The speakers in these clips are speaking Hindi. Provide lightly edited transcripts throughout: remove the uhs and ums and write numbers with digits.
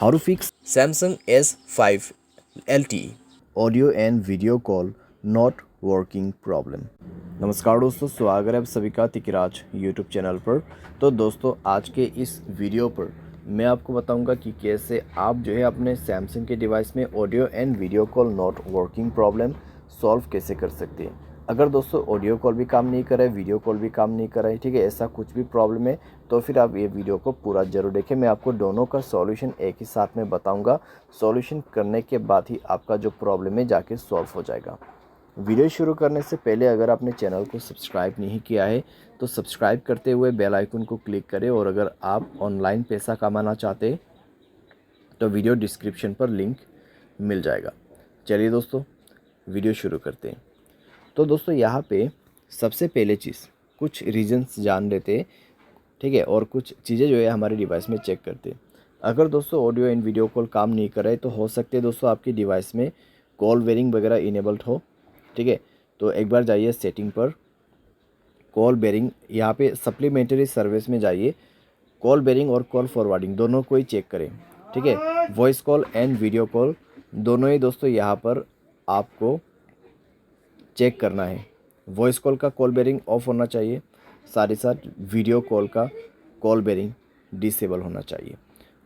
How to fix Samsung S5 LTE audio and video call not working problem। नमस्कार दोस्तों, स्वागत है आप सभी का तिकराज यूट्यूब चैनल पर। तो दोस्तों, आज के इस वीडियो पर मैं आपको बताऊंगा कि कैसे आप जो है अपने सैमसंग के डिवाइस में audio and video call not working problem solve कैसे कर सकते हैं। अगर दोस्तों ऑडियो कॉल भी काम नहीं कर रहा है, वीडियो कॉल भी काम नहीं कर रहा है, ठीक है, ऐसा कुछ भी प्रॉब्लम है तो फिर आप ये वीडियो को पूरा ज़रूर देखें। मैं आपको दोनों का सॉल्यूशन एक ही साथ में बताऊंगा। सॉल्यूशन करने के बाद ही आपका जो प्रॉब्लम है जाके सॉल्व हो जाएगा। वीडियो शुरू करने से पहले अगर आपने चैनल को सब्सक्राइब नहीं किया है तो सब्सक्राइब करते हुए बेल आइकन को क्लिक करें, और अगर आप ऑनलाइन पैसा कमाना चाहते तो वीडियो डिस्क्रिप्शन पर लिंक मिल जाएगा। चलिए दोस्तों, वीडियो शुरू करते हैं। तो दोस्तों, यहाँ पे सबसे पहले चीज़ कुछ रीजंस जान लेते हैं, ठीक है, और कुछ चीज़ें जो है हमारे डिवाइस में चेक करते हैं। अगर दोस्तों ऑडियो एंड वीडियो कॉल काम नहीं कर रहा है तो हो सकते हैं दोस्तों आपकी डिवाइस में कॉल बेरिंग वगैरह इनेबल्ड हो, ठीक है। तो एक बार जाइए सेटिंग पर, कॉल बेरिंग, यहाँ पे सप्लीमेंट्री सर्विस में जाइए, कॉल बेरिंग और कॉल फॉरवर्डिंग दोनों को ही चेक करें, ठीक है। Voice call and video call दोनों ही दोस्तों यहाँ पर आपको चेक करना है। वॉइस कॉल का कॉल बेरिंग ऑफ होना चाहिए, साथ ही साथ वीडियो कॉल का कॉल बेरिंग डिसेबल होना चाहिए।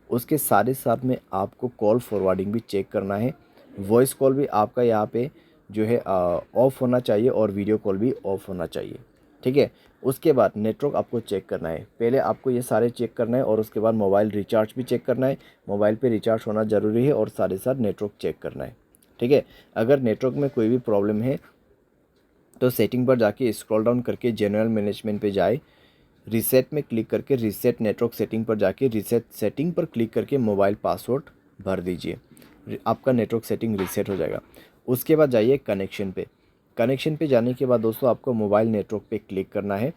उसके साथ ही साथ में आपको कॉल फॉरवर्डिंग भी चेक करना है। वॉइस कॉल भी आपका यहाँ पे जो है ऑफ होना चाहिए और वीडियो कॉल भी ऑफ होना चाहिए, ठीक है। उसके बाद नेटवर्क आपको चेक करना है। पहले आपको ये सारे चेक करना है और उसके बाद मोबाइल रिचार्ज भी चेक करना है। मोबाइल पे रिचार्ज होना ज़रूरी है और साथ ही साथ नेटवर्क चेक करना है, ठीक है। अगर नेटवर्क में कोई भी प्रॉब्लम है तो सेटिंग पर जाके स्क्रॉल डाउन करके जनरल मैनेजमेंट पे जाए, रीसेट में क्लिक करके रीसेट नेटवर्क सेटिंग पर जाके रीसेट सेटिंग पर क्लिक करके मोबाइल पासवर्ड भर दीजिए, आपका नेटवर्क सेटिंग रीसेट हो जाएगा। उसके बाद जाइए कनेक्शन पे। कनेक्शन पे जाने के बाद दोस्तों आपको मोबाइल नेटवर्क पे क्लिक करना है,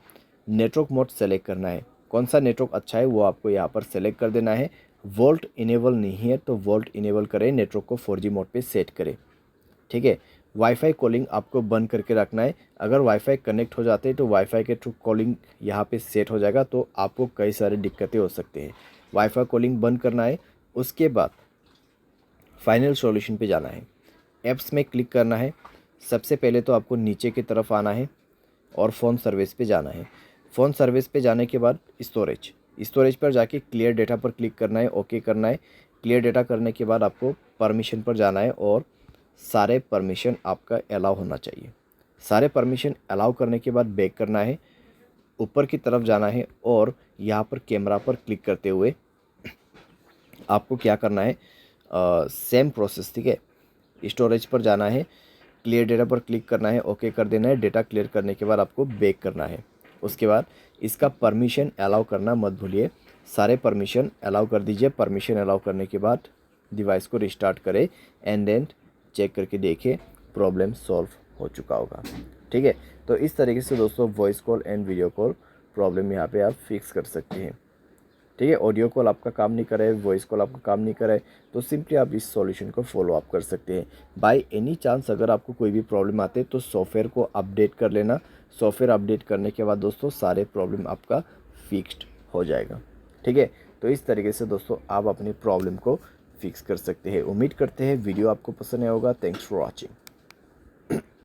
नेटवर्क मोड सेलेक्ट करना है। कौन सा नेटवर्क अच्छा है वो आपको यहाँ पर सेलेक्ट कर देना है। वोल्ट इनेबल नहीं है तो वोल्ट इनेबल करें, नेटवर्क को 4G मोड पे सेट करें, ठीक है। वाईफाई कॉलिंग आपको बंद करके रखना है। अगर वाईफाई कनेक्ट हो जाते हैं तो वाईफाई के थ्रू कॉलिंग यहाँ पे सेट हो जाएगा, तो आपको कई सारी दिक्कतें हो सकती हैं। वाईफाई कॉलिंग बंद करना है। उसके बाद फाइनल सॉल्यूशन पे जाना है, ऐप्स में क्लिक करना है। सबसे पहले तो आपको नीचे की तरफ आना है और फ़ोन सर्विस पे जाना है। फ़ोन सर्विस पे जाने के बाद स्टोरेज पर जाके क्लियर डेटा पर क्लिक करना है, ओके करना है। क्लियर डेटा करने के बाद आपको परमिशन पर जाना है और सारे परमिशन आपका अलाउ होना चाहिए। सारे परमिशन अलाउ करने के बाद बैक करना है, ऊपर की तरफ जाना है और यहाँ पर कैमरा पर क्लिक करते हुए आपको क्या करना है, सेम प्रोसेस, ठीक है। स्टोरेज पर जाना है, क्लियर डेटा पर क्लिक करना है, ओके कर देना है। डेटा क्लियर करने के बाद आपको बैक करना है। उसके बाद इसका परमिशन अलाउ करना मत भूलिए, सारे परमिशन अलाउ कर दीजिए। परमिशन अलाउ करने के बाद डिवाइस को रिस्टार्ट करें एंड देन चेक करके देखें, प्रॉब्लम सॉल्व हो चुका होगा, ठीक है। तो इस तरीके से दोस्तों voice call and video call problem यहाँ पे आप फिक्स कर सकते हैं, ठीक है। ऑडियो कॉल आपका काम नहीं करे, वॉइस कॉल आपका काम नहीं करे तो सिंपली आप इस सॉल्यूशन को फॉलो अप कर सकते हैं। बाय एनी चांस अगर आपको कोई भी प्रॉब्लम आते तो सॉफ्टवेयर को अपडेट कर लेना। सॉफ्टवेयर अपडेट करने के बाद दोस्तों सारे प्रॉब्लम आपका फिक्स्ड हो जाएगा, ठीक है। तो इस तरीके से दोस्तों आप अपनी प्रॉब्लम को फिक्स कर सकते हैं। उम्मीद करते हैं वीडियो आपको पसंद आया होगा। Thanks for watching.